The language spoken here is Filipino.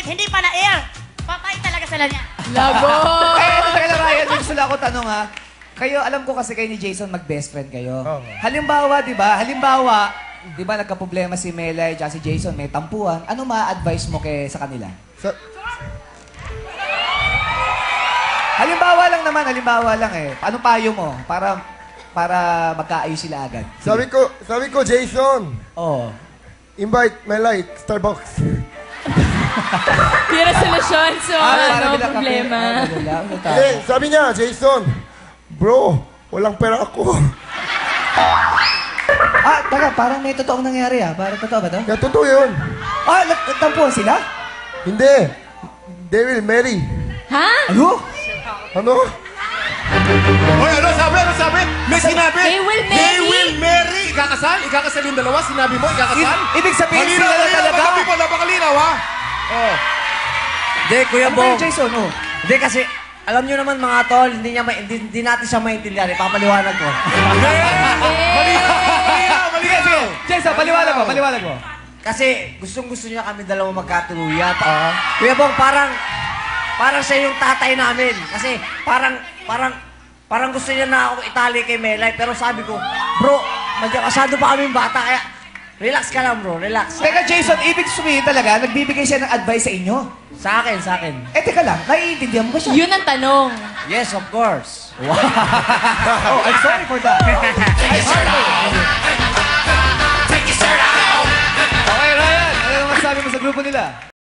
hindi pa na-air. Patay talaga sila niya. Lago! Ito talaga, Ryan. May gusto lang ako tanong, ha. Kayo, alam ko kasi kayo ni Jason mag-best friend kayo. Halimbawa, di ba? Di ba nagka-problema si Melay at si Jason, may tampuan. Ano ma-advise mo sa kanila? Halimbawa lang eh. Anong payo mo para magkaayos sila agad? Sabi ko, Jason, Oo. invite Melay Starbucks. Tira solusyon sa problema. Sabi niya, Jason, bro, walang pera ako. Taga, parang may totoong nangyari Parang totoo ba to? Kaya totoo yun. Nagtampuan sila? Hindi. They will marry. Ha? Ano? Ano? Hoy, ano sabi? May sinabi? They will marry? They will marry. Ikakasal? Ikakasal yung dalawa? Sinabi mo, ikakasal? Ibig sabihin sila na talaga. Malinaw, people, napakalinaw, ha? Hindi, Kuya Ano ba Bong. yung Jason? Hindi kasi, alam nyo naman mga tol, hindi natin siya maintindihan. Ipapaliwanag ko. Malinaw. Jason, paliwanag mo. Kasi gustong-gusto niya kami dalawa magkatuluyan. Kuya Bong, parang siya yung tatay namin. Kasi parang gusto niya na ako itali kay Melay. Pero sabi ko, bro, masyado pa kaming bata. Kaya, relax ka lang, bro. Relax. Teka, Jason, ibig sabihin talaga, nagbibigay siya ng advice sa inyo? Sa akin. Teka lang, naiintindihan mo ba siya? Yun ang tanong. Yes, of course. I'm sorry for that. Okay, Ryan, ano naman sabi mo sa grupo nila?